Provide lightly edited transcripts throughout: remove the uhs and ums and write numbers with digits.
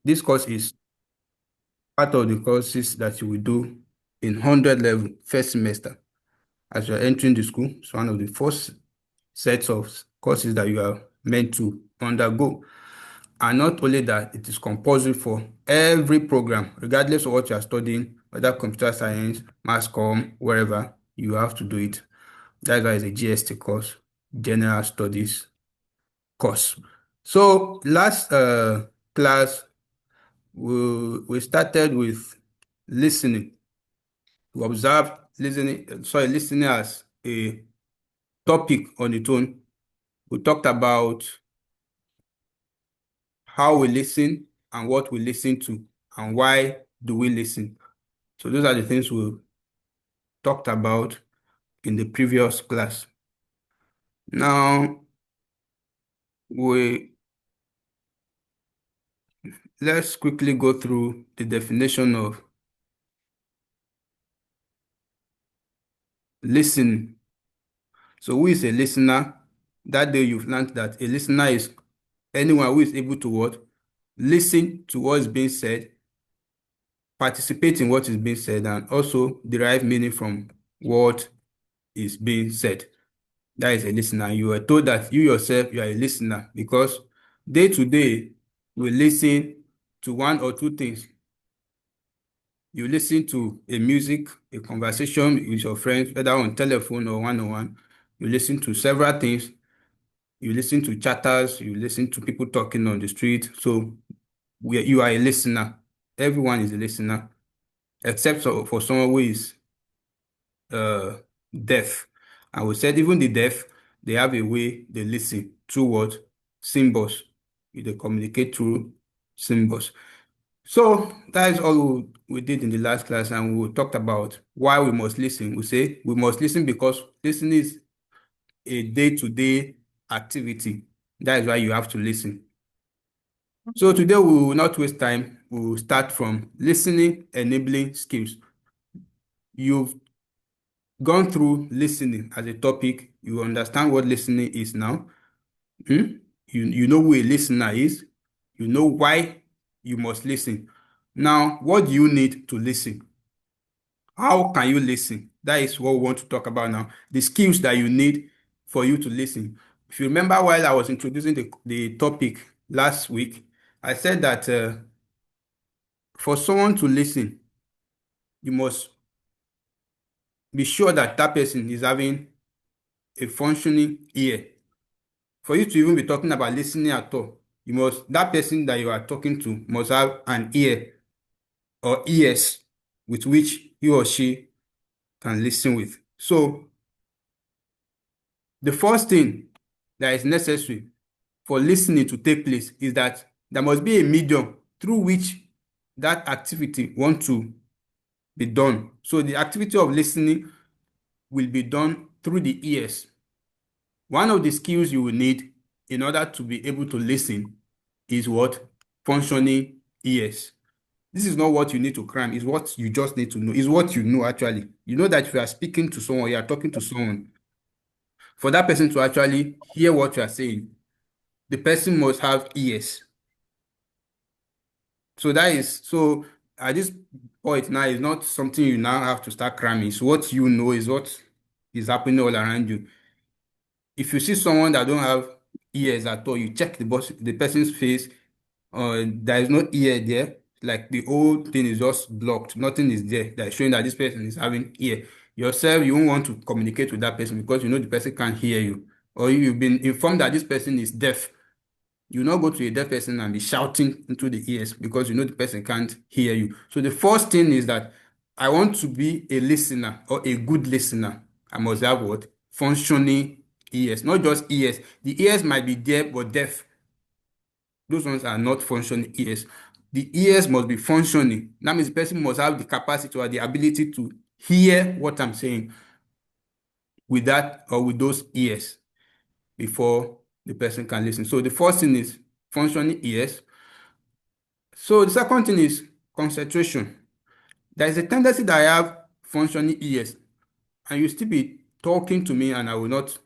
This course is part of the courses that you will do in 100 level first semester as you are entering the school. It's one of the first sets of courses that you are meant to undergo. And not only that, it is compulsory for every program, regardless of what you are studying, whether computer science, mass comm, wherever, you have to do it. That's why it's a GST course, General Studies course. So last class, we started with listening. We observed listening as a topic on its own. We talked about how we listen and what we listen to and why do we listen. So those are the things we talked about in the previous class. Now we let's quickly go through the definition of listening. So who is a listener? That day you've learned that a listener is anyone who is able to what? Listen to what is being said, participate in what is being said, and also derive meaning from what is being said. That is a listener. You are told that you yourself, you are a listener because day to day, you listen to one or two things. You listen to a music, a conversation with your friends, whether on telephone or one-on-one. You listen to several things. You listen to chatters. You listen to people talking on the street. So you are a listener. Everyone is a listener, except for someone who is uh, deaf. And we said even the deaf, they have a way they listen through what? Symbols. They communicate through symbols. So that is all we did in the last class, and we talked about why we must listen. We say we must listen because listening is a day-to-day activity. That is why you have to listen. So today we will not waste time. We will start from listening, enabling skills. You've gone through listening as a topic. You understand what listening is now. Hmm? You know who a listener is. You know why you must listen. Now, what do you need to listen? How can you listen? That is what we want to talk about now. The skills that you need for you to listen. If you remember while I was introducing the topic last week, I said that for someone to listen, you must be sure that that person is having a functioning ear. For you to even be talking about listening at all, that person that you are talking to must have an ear or ears with which he or she can listen with. So the first thing that is necessary for listening to take place is that there must be a medium through which that activity want to be done. So the activity of listening will be done through the ears. One of the skills you will need in order to be able to listen is what? Functioning ears. This is not what you need to cram, it's what you just need to know. It's what you know actually. You know that if you are speaking to someone, you are talking to someone. For that person to actually hear what you are saying, the person must have ears. So at this point now, it's not something you now have to start cramming. It's what you know, is what is happening all around you. If you see someone that don't have ears at all, you check the person's face, there is no ear there. Like the whole thing is just blocked. Nothing is there that is showing that this person is having ear. Yourself, you won't want to communicate with that person because you know the person can't hear you. Or you've been informed that this person is deaf. You not go to a deaf person and be shouting into the ears because you know the person can't hear you. So the first thing is that I want to be a listener or a good listener. I must have what? Functioning ears, not just ears. The ears might be there but deaf. Those ones are not functioning ears. The ears must be functioning. That means the person must have the capacity or the ability to hear what I'm saying with that or with those ears before the person can listen. So the first thing is functioning ears. So the second thing is concentration. There is a tendency that I have functioning ears, and you still be talking to me, and I will not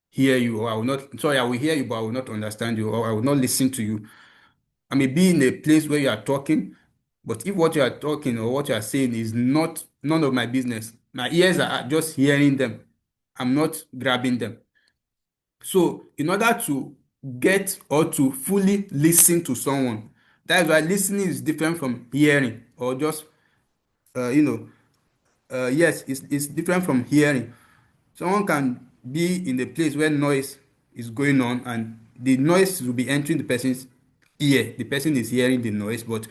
hear you, or I will not, sorry, I will hear you, but I will not understand you, or I will not listen to you. I may be in a place where you are talking, but if what you are talking or what you are saying is not none of my business, my ears are just hearing them. I'm not grabbing them. So, in order to get or to fully listen to someone, that's why listening is different from hearing or just, uh, you know, yes, it's different from hearing. Someone can be in a place where noise is going on and the noise will be entering the person's ear. The person is hearing the noise, but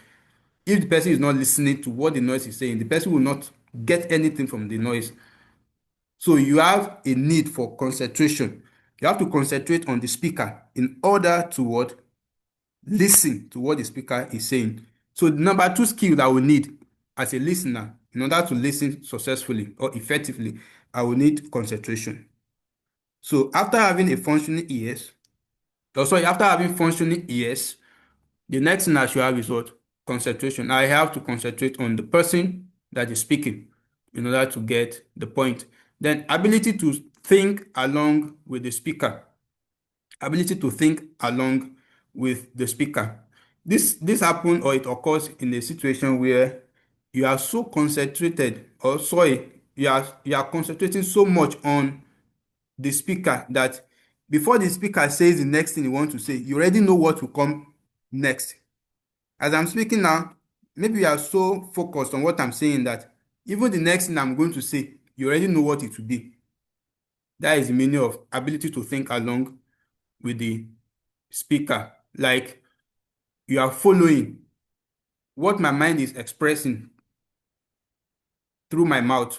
if the person is not listening to what the noise is saying, the person will not get anything from the noise. So you have a need for concentration. You have to concentrate on the speaker in order to what? Listen to what the speaker is saying. So the number two skill that I will need as a listener in order to listen successfully or effectively, I will need concentration. So after having a functioning ears, after having functioning ears, the next thing I should have is what? Concentration. I have to concentrate on the person that is speaking in order to get the point. Then ability to think along with the speaker. Ability to think along with the speaker. This happens or it occurs in a situation where you are so concentrated or sorry, you are concentrating so much on the speaker that before the speaker says the next thing you want to say, you already know what will come next. As I'm speaking now, maybe you are so focused on what I'm saying that even the next thing I'm going to say, you already know what it will be. That is the meaning of ability to think along with the speaker. Like you are following what my mind is expressing through my mouth.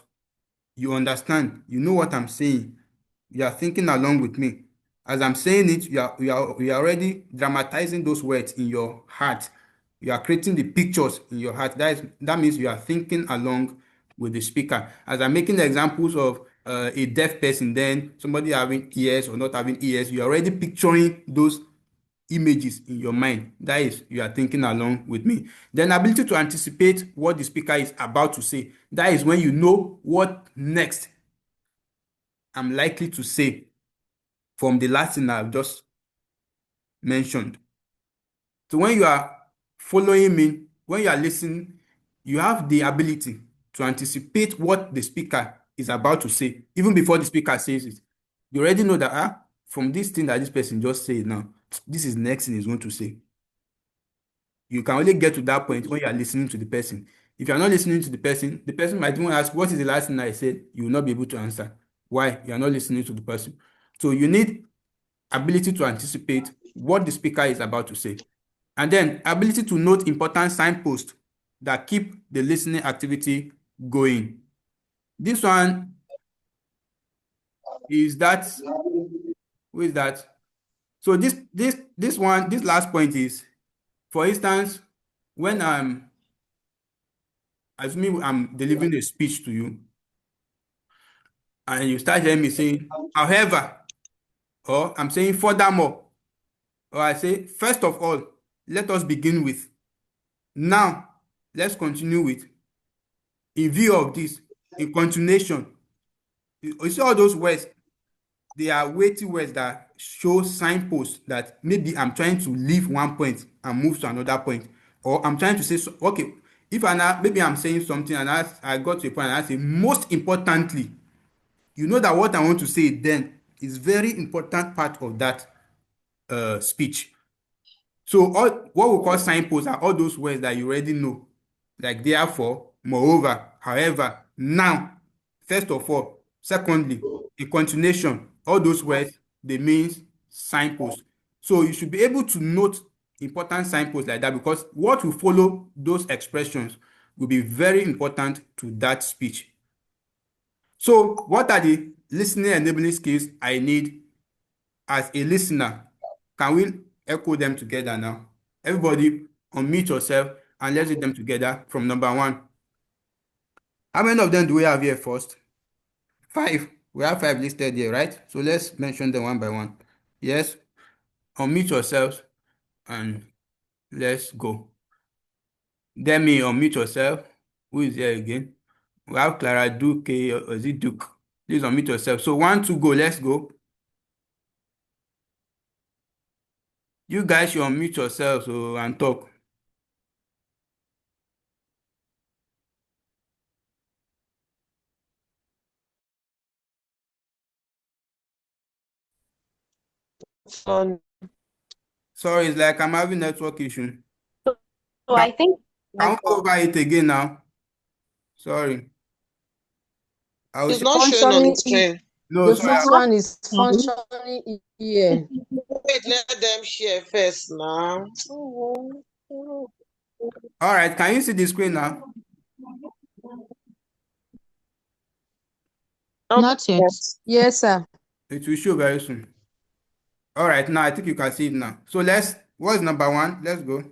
You understand, you know what I'm saying. You are thinking along with me. As I'm saying it, you are already dramatizing those words in your heart. You are creating the pictures in your heart. That means you are thinking along with the speaker. As I'm making the examples of a deaf person, then somebody having ears or not having ears, you're already picturing those images in your mind. That is, you are thinking along with me. Then ability to anticipate what the speaker is about to say. That is when you know what next I'm likely to say from the last thing I've just mentioned. So when you are following me, when you are listening, you have the ability to anticipate what the speaker is about to say, even before the speaker says it. You already know that from this thing that this person just said now, this is the next thing he's going to say. You can only get to that point when you are listening to the person. If you are not listening to the person might even ask, what is the last thing I said? You will not be able to answer. Why? You are not listening to the person. So you need ability to anticipate what the speaker is about to say. And then ability to note important signposts that keep the listening activity going. This one is that, who is that? So this last point is, for instance, when I'm assuming I'm delivering a speech to you, and you start hearing me saying, however, or I'm saying furthermore, or I say, first of all, let us begin with, now, let's continue with, in view of this, in continuation. You see all those words, they are weighty words that show signposts that maybe I'm trying to leave one point and move to another point. Or I'm trying to say, okay, if maybe I'm saying something and I got to a point and I say, most importantly, you know that what I want to say then is very important part of that speech. So what we call signposts are all those words that you already know, like therefore, moreover, however, now, first of all, secondly, in continuation, all those words, they mean signposts. So you should be able to note important signposts like that because what will follow those expressions will be very important to that speech. So what are the listening enabling skills I need as a listener? Can we echo them together now? Everybody unmute yourself and let's read them together from number one. How many of them do we have here first? 5. We have 5 listed here, right? So let's mention them one by one. Yes. Unmute yourselves and let's go. Demi, unmute yourself. Who is here again? We have Clara Duke, or is it Duke? Please unmute yourself. So 1, 2, go. Let's go. You guys should unmute yourselves and talk. So, Sorry, it's like I'm having network issue. so Can, I think can we go network over it again now? Sorry. I It's was not showing on the Functioning, screen. no, the sorry. first one is functioning here. Wait, let them share first now. All right, can you see the screen now? Not Not yet. yet. Yes, sir. It will show very soon. All right, now I think you can see it now. So what's number one? Let's go.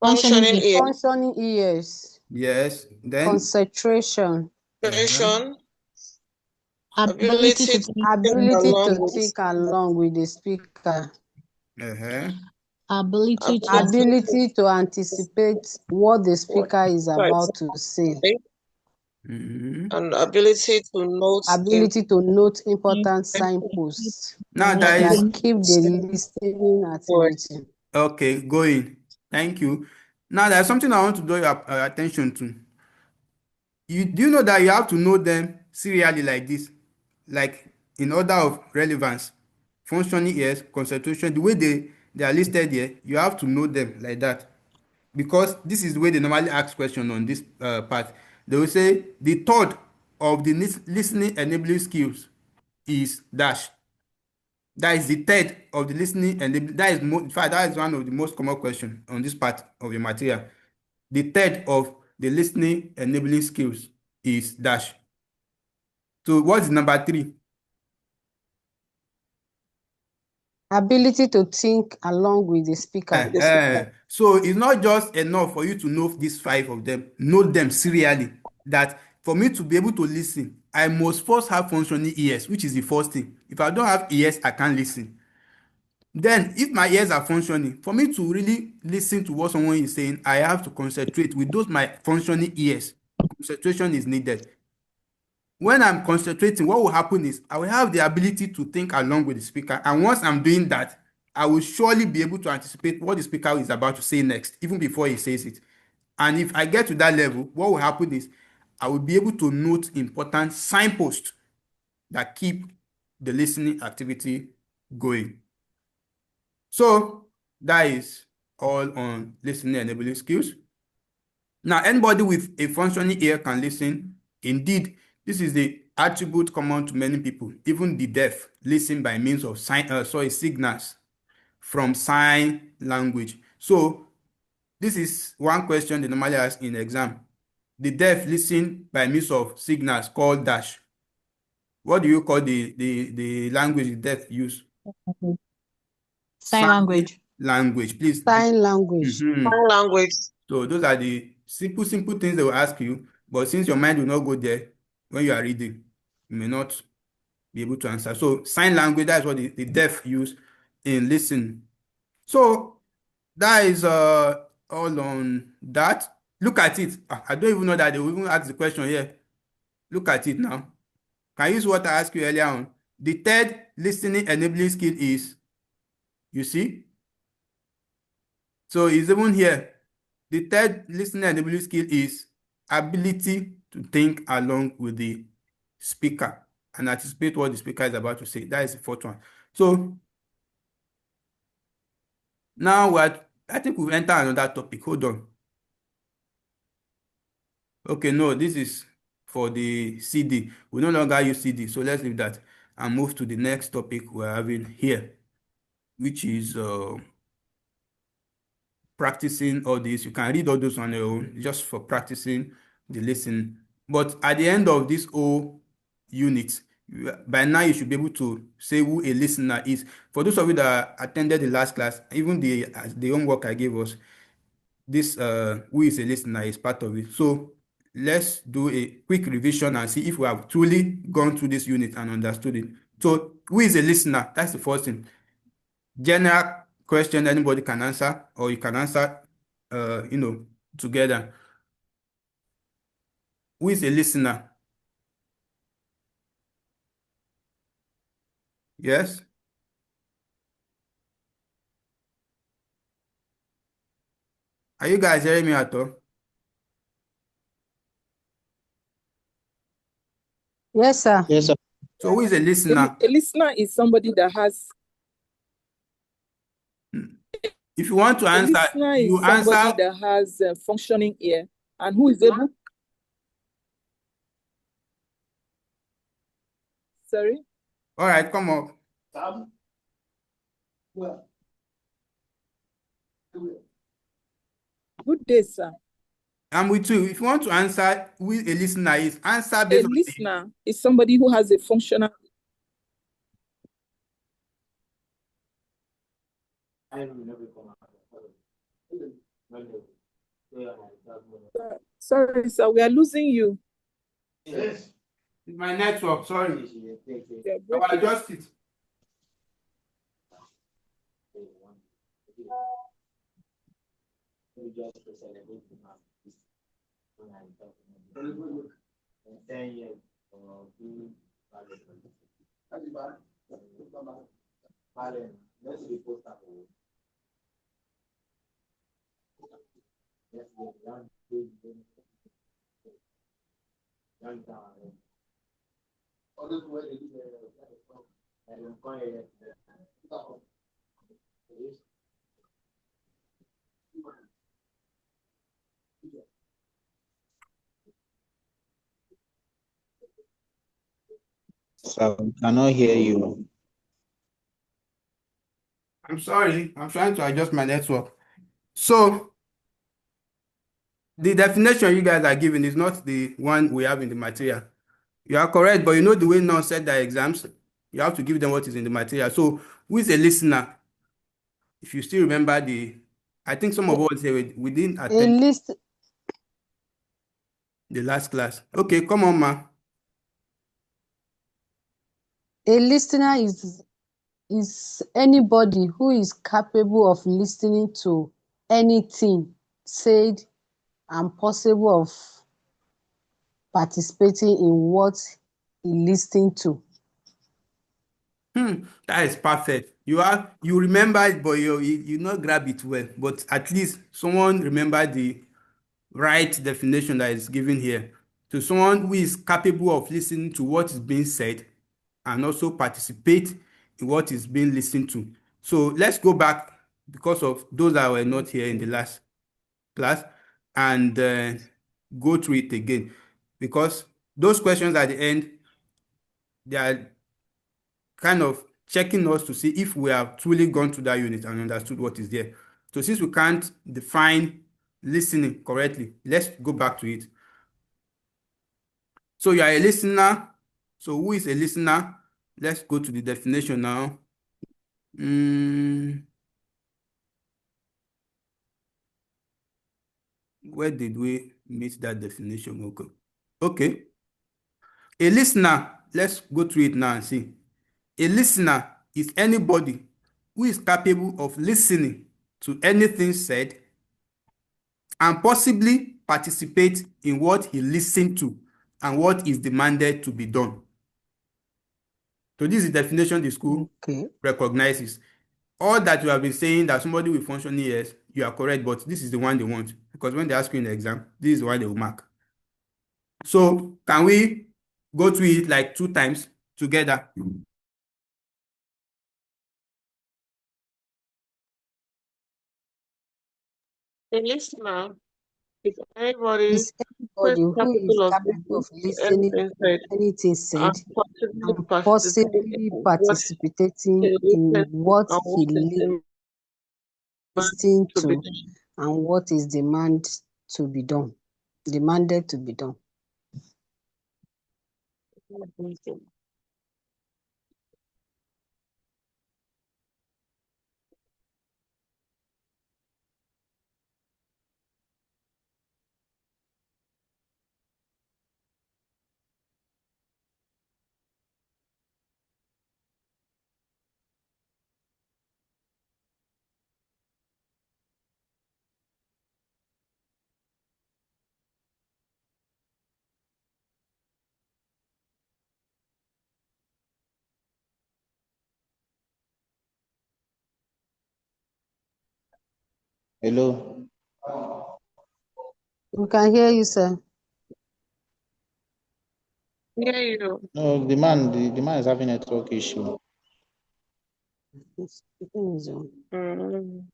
Functioning Functioning ear, Functioning ears. Yes. Then Concentration. uh concentration, Ability ability to to think, think ability along to with think along with the speaker. uh Ability to ability Ability to anticipate what the to speaker is about to say. mhm. and ability to note Ability to note important signposts Now there that is keep the listening words. activity. okay, going. Thank you. Now there's something I want to draw your attention to. Do you know that you have to know them serially like this? Like in order of relevance. Functioning yes, concentration, the way they are listed here, you have to know them like that. Because this is the way they normally ask question on this part. They will say the third of the listening enabling skills is dash. That is the third of the listening enabling. That is in fact that is one of the most common question on this part of the material. The third of the listening enabling skills is dash. So what's number three? Ability to think along with the speaker. So it's not just enough for you to know these five of them, know them serially. That for me to be able to listen, I must first have functioning ears, which is the first thing. If I don't have ears, I can't listen. Then, if my ears are functioning, for me to really listen to what someone is saying, I have to concentrate with those my functioning ears. Concentration is needed. When I'm concentrating, what will happen is I will have the ability to think along with the speaker. And once I'm doing that, I will surely be able to anticipate what the speaker is about to say next, even before he says it. And if I get to that level, what will happen is I will be able to note important signposts that keep the listening activity going. So that is all on listening enabling skills. Now, anybody with a functioning ear can listen. Indeed, this is the attribute common to many people. Even the deaf listen by means of signals from sign language. So this is one question they normally ask in exam. The deaf listen by means of signals called dash. What do you call the language the deaf use? Sign Sign language. language, please. Sign language. Mhm. Sign language. So those are the simple things they will ask you. But since your mind will not go there when you are reading, you may not be able to answer. So sign language, that's what the deaf use in listening. So that is all on that. Look at it. I don't even know that they will even ask the question here. Look at it now. Can you use what I asked you earlier on? The third listening enabling skill is, you see? So it's even here. The third listening enabling skill is ability to think along with the speaker and anticipate what the speaker is about to say. That is the fourth one. So now I think we've entered another topic. Hold on. Okay, no, this is for the CD. We no longer use CD, so let's leave that and move to the next topic we're having here, which is practicing all this. You can read all those on your own just for practicing the listening. But at the end of this whole unit, by now you should be able to say who a listener is. For those of you that attended the last class, even the homework I gave us, this who is a listener is part of it. So let's do a quick revision and see if we have truly gone through this unit and understood it. So who is a listener? That's the first thing. General question anybody can answer, or you can answer together. Who is a listener? Yes. Are you guys hearing me at all? Yes, sir. Yes, sir. So who is a listener? A listener is somebody that has If you want to a answer, listener you is somebody answer. that has a functioning ear and who is able. Sorry. All right, come up. Good day, sir. I'm with you. If you want to answer who a listener is, answer A based on the. listener is somebody who has a functional. Sorry, sir, we are losing you. It's my network, sorry. You're I will breaking. adjust it. Sir, we cannot hear you. I'm sorry. I'm trying to adjust my network. So the definition you guys are giving is not the one we have in the material. You are correct, but you know the way non set their exams, you have to give them what is in the material. So who is a listener? If you still remember I think some of us here we didn't A attend list the last class. Okay, come on, ma. a listener is anybody who is capable of listening to anything said and possible of participating in what he listened to. That is perfect. You remember it, but you not grab it well. But at least someone remember the right definition that is given here. So someone who is capable of listening to what is being said and also participate in what is being listened to. So let's go back because of those that were not here in the last class and go through it again because those questions at the end, they are kind of checking us to see if we have truly gone through that unit and understood what is there. So since we can't define listening correctly, let's go back to it. So you are a listener. So who is a listener? Let's go to the definition now. Where did we meet that definition? Okay. Okay. A listener, let's go through it now and see. A listener is anybody who is capable of listening to anything said and possibly participate in what he listened to and what is demanded to be done. So this is the definition the school recognizes. All that you have been saying that somebody with functioning ears, you are correct, but this is the one they want. Because when they ask you in the exam, this is the one they will mark. So can we go through it like 2 times together? A listener is anybody Is who is anybody who is capable of capable listening of to listening anything to said anything said and possibly and participating possibly in what participating he in listened to what and he what is demanded listened to be to and what is demanded to be done. done. Hello. We can hear you, sir. Yeah, you know. No, the man is having a network issue. Mm.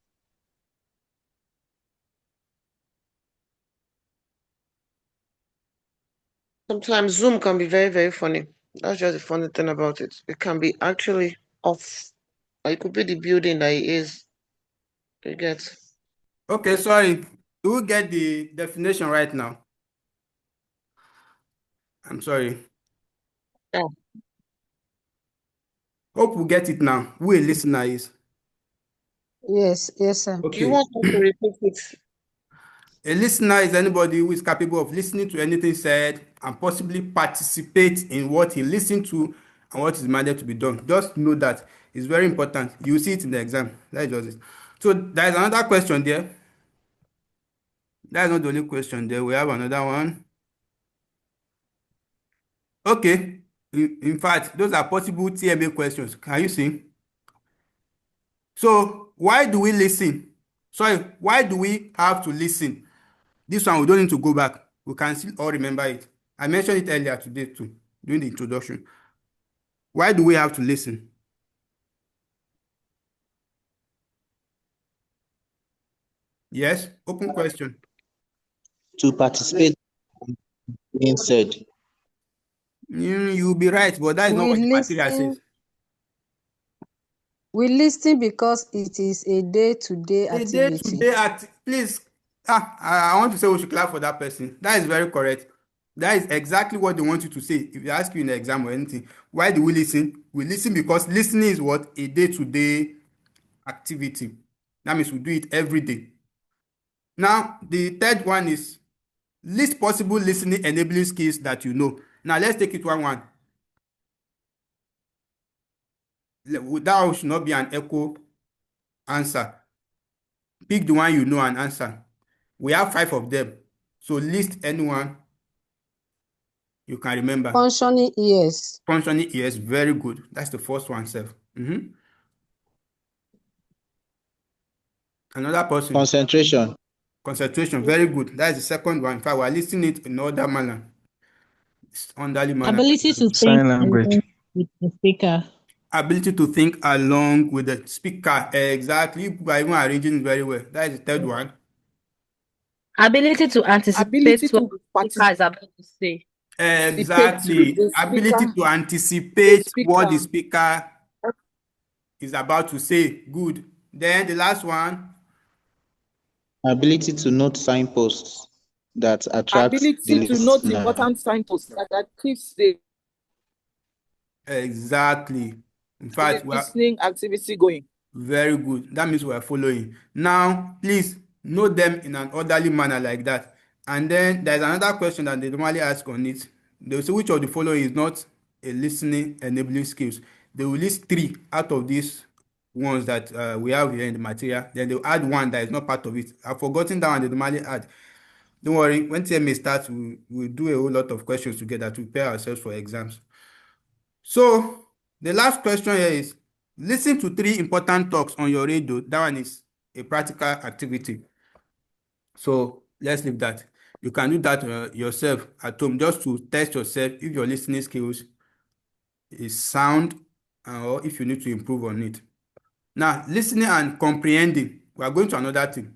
Sometimes Zoom can be very, very funny. That's just the funny thing about it. It can be actually off. Or it could be the building that it is. You get. Okay, sorry. Do we get the definition right now? I'm sorry. Yeah. Hope we get it now. Who a listener is. Yes, sir. Do you Okay. want me to repeat it? A listener is anybody who is capable of listening to anything said and possibly participate in what he listened to and what is demanded to be done. Just know that it's very important. You see it in the exam. That's just it. So there is another question there. That's not the only question there. We have another one. Okay. In fact, those are possible TMA questions. Can you see? So why do we listen? Sorry, why do we have to listen? This one, we don't need to go back. We can still all remember it. I mentioned it earlier today too, during the introduction. Why do we have to listen? Yes, open question. To participate in being said. You'll be right, but that is not We what the material listen. says. We listen because it is a day-to-day A activity. day-to-day please. I want to say we should clap for that person. That is very correct. That is exactly what they want you to say. If they ask you in the exam or anything, why do we listen? We listen because listening is what? A day-to-day activity. That means we do it every day. Now, the third one is list possible listening enabling skills that you know. Now, let's take it one. That should not be an echo answer. Pick the one you know and answer. We have 5 of them. So list anyone you can remember. Functioning ears. Functioning ears, very good. That's the first one, self. Another person. Concentration. Concentration, very good. That's the second one. In fact, we're listing it in other manner. It's orderly manner. Ability to think Sign language. along with the speaker. Ability to think along with the speaker. Exactly. You are even arranging it very well. That is the third one. Ability Ability to to anticipate what the speaker participate is about to say. Exactly. the Ability speaker. to The anticipate what the speaker. speaker is about to say. Good. Then the last one. Ability to note signposts that attract the Ability to note listener. important signposts that keeps the Exactly. In fact, we are listening activity going. very good. That means we are following. Now, please note them in an orderly manner like that. And then there's another question that they normally ask on it. They'll say which of the following is not a listening enabling skills. They will list 3 out of these ones that we have here in the material. Then they'll add one that is not part of it. I've forgotten that one they normally add. Don't worry, when TMA starts, we'll do a whole lot of questions together to prepare ourselves for exams. So the last question here is listen to 3 important talks on your radio. That one is a practical activity. So let's leave that. You can do that yourself at home just to test yourself if your listening skills is sound or if you need to improve on it. Now, listening and comprehending. We are going to another thing.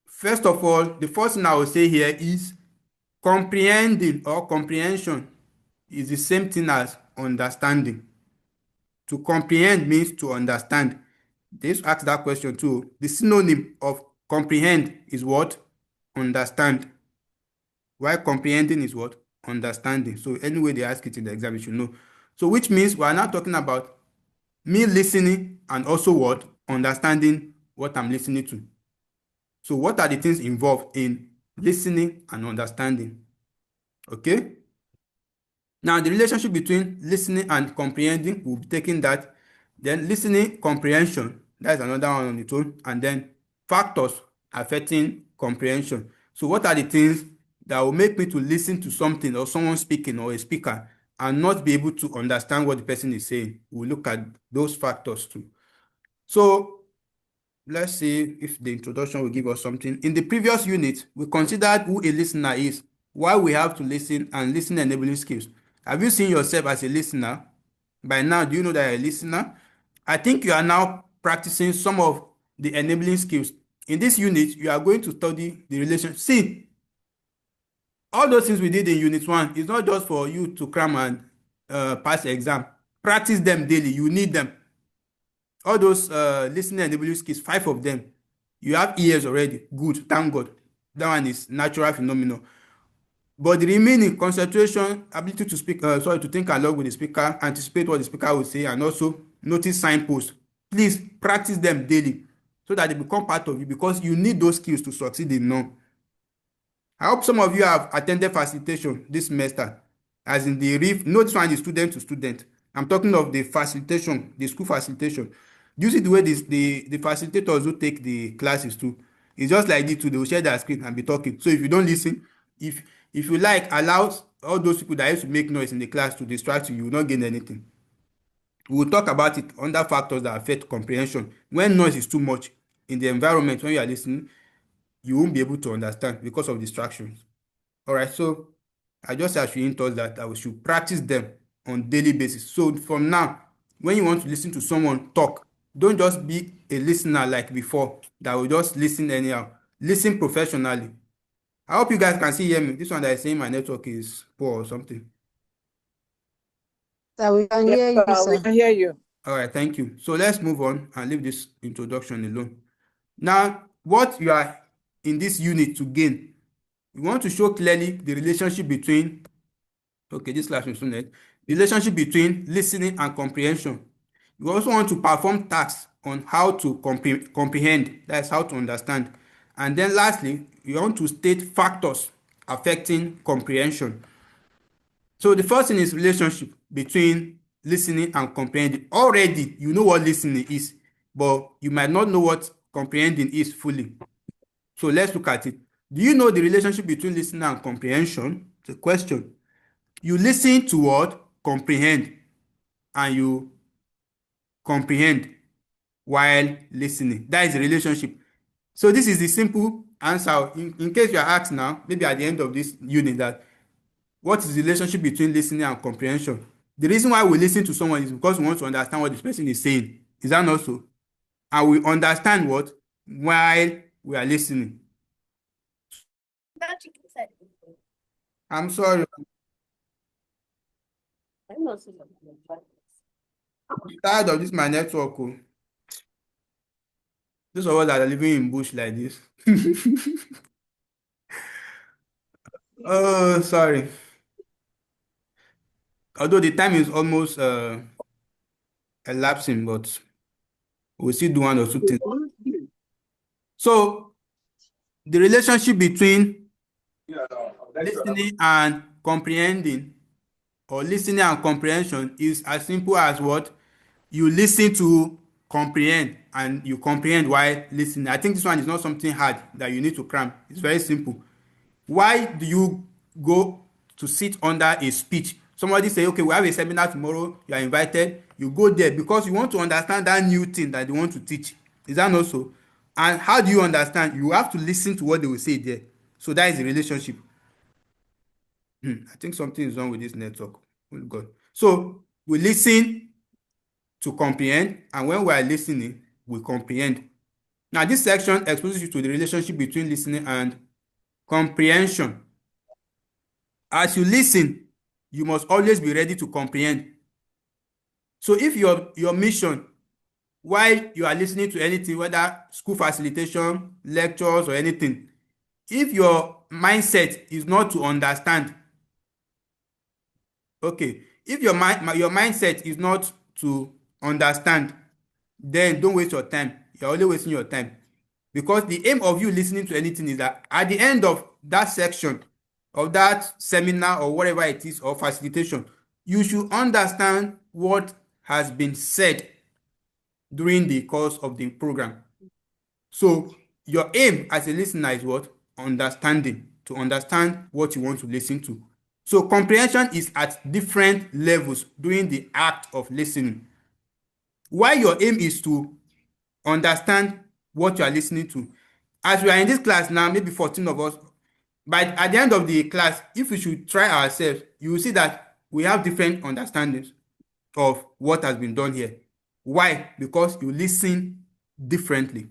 First of all, the first thing I will say here is comprehending or comprehension is the same thing as understanding. To comprehend means to understand. They used to ask that question too. The synonym of comprehend is what? Understand. While comprehending is what? Understanding. So anyway they ask it in the exam, you should know. So which means we are now talking about me listening and also what? Understanding what I'm listening to. So what are the things involved in listening and understanding? Okay? Now, the relationship between listening and comprehending, we'll be taking that. Then listening, comprehension, that's another one on its own. And then factors affecting comprehension. So what are the things that will make me to listen to something or someone speaking or a speaker and not be able to understand what the person is saying? We'll look at those factors too. So let's see if the introduction will give us something. In the previous unit, we considered who a listener is, why we have to listen, and listen enabling skills. Have you seen yourself as a listener? By now, do you know that you're a listener? I think you are now practicing some of the enabling skills. In this unit, you are going to study the relation. See, all those things we did in unit 1 is not just for you to cram and pass the exam. Practice them daily. You need them. All those listening enabling skills, 5 of them, you have ears already. Good, thank God. That one is natural phenomenon. But the remaining concentration, ability to speak, to think along with the speaker, anticipate what the speaker will say, and also notice signposts. Please practice them daily so that they become part of you, because you need those skills to succeed in now. I hope some of you have attended facilitation this semester, as in the RIF. No, this one is student to student. I'm talking of the facilitation, the school facilitation. You see the way the facilitators who take the classes too. It's just like this too. They will share their screen and be talking. So if you don't listen, if you like allow all those people that used to make noise in the class to distract you, you will not gain anything. We will talk about it under factors that affect comprehension. When noise is too much in the environment when you are listening, you won't be able to understand because of distractions. All right, so I just actually told that I should practice them on daily basis. So from now, when you want to listen to someone talk, don't just be a listener like before that will just listen anyhow. Listen professionally. I hope you guys can see hear me. This one that is saying my network is poor or something. Sir, we can hear you, We sir. can hear you. All right, thank you. So let's move on and leave this introduction alone. Now, what you are in this unit to gain, we want to show clearly the relationship between, okay, this last one, the relationship between listening and comprehension. You also want to perform tasks on how to comprehend, that's how to understand. And then lastly, you want to state factors affecting comprehension. So the first thing is relationship between listening and comprehending. Already, you know what listening is, but you might not know what comprehending is fully. So let's look at it. Do you know the relationship between listening and comprehension? It's a question. You listen to what? Comprehend. And you comprehend while listening. That is the relationship. So this is the simple answer. In case you are asked now, maybe at the end of this unit, that what is the relationship between listening and comprehension? The reason why we listen to someone is because we want to understand what this person is saying. Is that not so? And we understand what? While we are listening. I'm sorry. I'm tired of this my network. Oh. Those of us that are living in bush like this. Oh, sorry. Although the time is almost elapsing, but we'll still do one or two things. So the relationship between listening and comprehending, or listening and comprehension, is as simple as what? You listen to comprehend, and you comprehend while listening. I think this one is not something hard that you need to cram. It's very simple. Why do you go to sit under a speech? Somebody say, okay, we have a seminar tomorrow, you are invited. You go there because you want to understand that new thing that they want to teach. Is that not so? And how do you understand? You have to listen to what they will say there. So that is the relationship. I think something is wrong with this network. Oh God. So we listen to comprehend, and when we are listening, we comprehend. Now, this section exposes you to the relationship between listening and comprehension. As you listen, you must always be ready to comprehend. So if your mission while you are listening to anything, whether school facilitation, lectures, or anything, if your mindset is not to understand, okay, if your mindset is not to understand, then don't waste your time. You're only wasting your time. Because the aim of you listening to anything is that at the end of that section, of that seminar or whatever it is, or facilitation, you should understand what has been said during the course of the program. So your aim as a listener is what? Understanding, to understand what you want to listen to. So comprehension is at different levels during the act of listening. While your aim is to understand what you are listening to. As we are in this class now, maybe 14 of us, but at the end of the class, if we should try ourselves, you will see that we have different understandings of what has been done here. Why? Because you listen differently.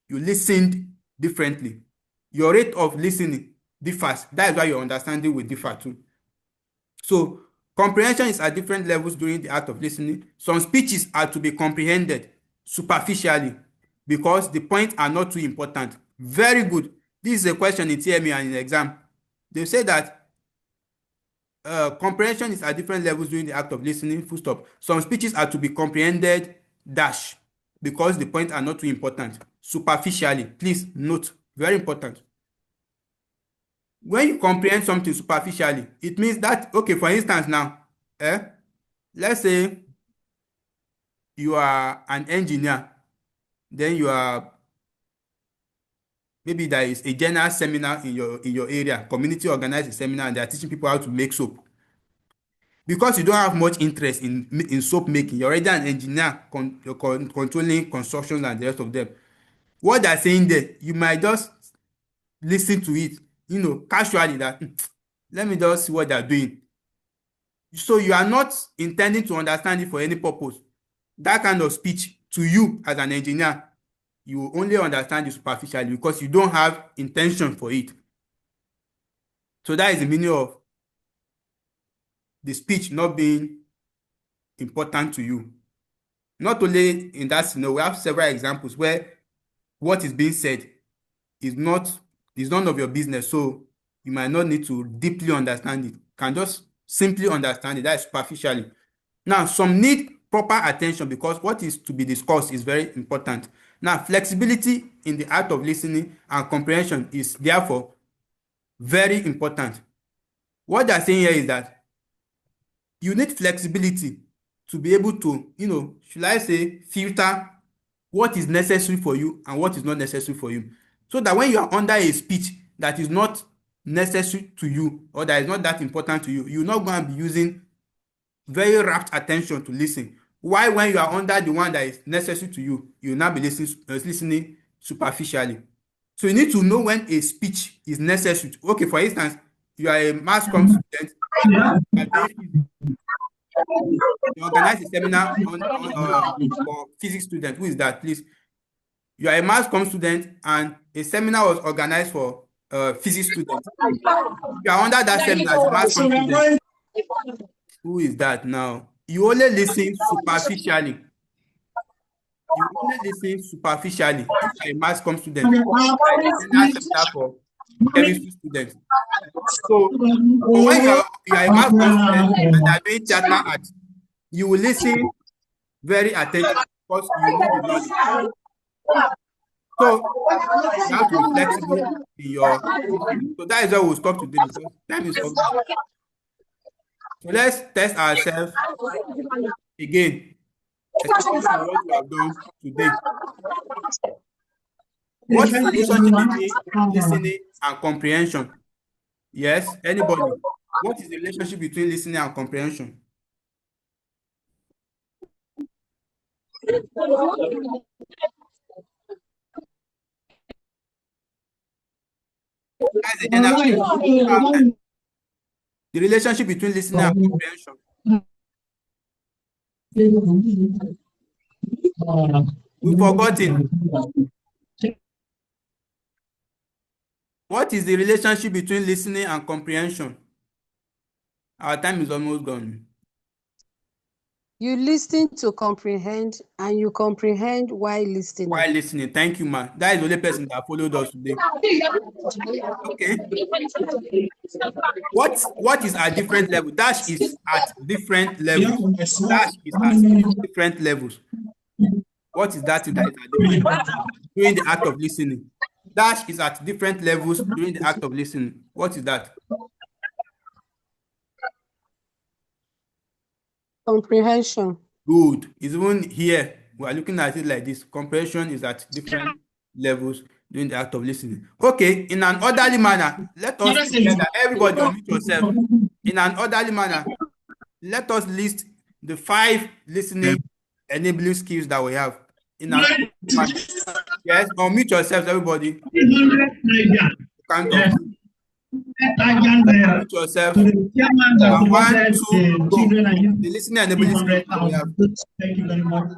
You listened differently. Your rate of listening differs. That is why your understanding will differ too. So comprehension is at different levels during the act of listening. Some speeches are to be comprehended superficially because the points are not too important. Very good. This is a question in TME and in exam. They say that comprehension is at different levels during the act of listening, full stop. Some speeches are to be comprehended, dash, because the points are not too important. Superficially, please note, very important. When you comprehend something superficially, it means that, okay, for instance now, let's say you are an engineer, then you are, maybe there is a general seminar in your area, community organized a seminar, and they are teaching people how to make soap. Because you don't have much interest in soap making, you're already an engineer controlling construction and the rest of them. What they're saying there, you might just listen to it, casually, that let me just see what they're doing. So you are not intending to understand it for any purpose. That kind of speech, to you as an engineer, you only understand it superficially because you don't have intention for it. So that is the meaning of the speech not being important to you. Not only in that scenario, we have several examples where what is being said is none of your business, so you might not need to deeply understand it. You can just simply understand it, that is superficially. Now, some need proper attention because what is to be discussed is very important. Now, flexibility in the act of listening and comprehension is therefore very important. What they're saying here is that you need flexibility to be able to, should I say, filter what is necessary for you and what is not necessary for you. So that when you are under a speech that is not necessary to you or that is not that important to you, you're not going to be using very rapt attention to listen. Why, when you are under the one that is necessary to you, you will not be listening superficially. So you need to know when a speech is necessary. Okay, for instance, you are a mass comm student, you organize a seminar for physics students. Who is that, please? You are a mass comm student and a seminar was organized for physics students. You are under that seminar as a mass comm student. Who is that now? You only listen superficially. You only listen superficially. If you are a mass comm student, like a general seminar for chemistry students. So when you are a mass comm student and they are doing theater art, you will listen very attentively because you know the knowledge. So you have to be flexible in your listening. So that is why we'll stop today because time is up. So let's test ourselves again, especially from what we have done today. What is the relationship between listening and comprehension? Yes, anybody? What is the relationship between listening and comprehension? That's a general question. The relationship between listening and comprehension. We've forgotten. What is the relationship between listening and comprehension? Our time is almost gone. You listen to comprehend and you comprehend while listening. While listening. Thank you, ma. That is the only person that followed us today. Okay. What is at different level? Dash is at different levels. Dash is at different levels. What is that thing that is at different levels during the act of listening? Dash is at different levels during the act of listening. What is that? Comprehension. Good. It's even here. We are looking at it like this. Comprehension is at different levels during the act of listening. Okay, in an orderly manner, let us together, everybody unmute yourself. In an orderly manner, let us list the 5 listening enabling skills that we have. in an yes, unmute yourselves, everybody. 300 Naira. Count Yes. of two. 10,000 Naira. Unmute yourself. To the chairman that And one, supported two, go. children and youth. The listening and ability speaker. We have 300,000. Thank you very much.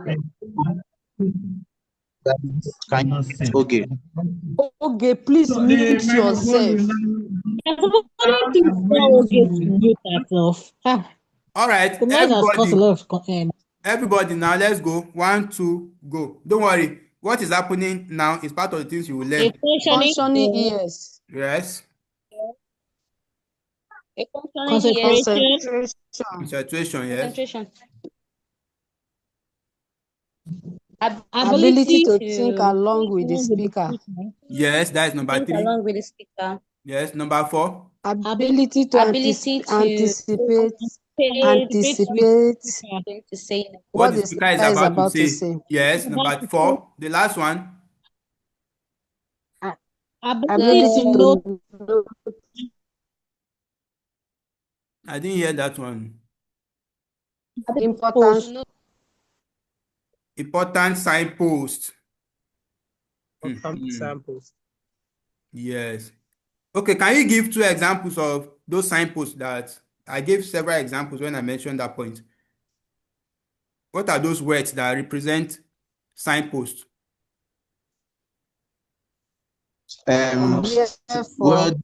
Okay. Okay, please So the mute microphone yourself. will now. Somebody thinks now okay to mute herself. all right, The noise has caused a lot of everybody now let's go. 1, 2, go. Don't worry. What is happening now is part of the things you will learn. Functioning ears. Yes. A functioning ear. Concentration. Concentration, yes. Concentration. Ability to think along with the speaker. Yes, that is number Think 3. along with the speaker. Yes, number 4. Ability to Ability to anticipate to say What the speaker is about to say. Yes, number 4. The last one. ability to know. I didn't hear that one. Important signpost. Samples. Yes. Okay, can you give 2 examples of those signposts that I gave several examples when I mentioned that point? What are those words that represent signposts? Word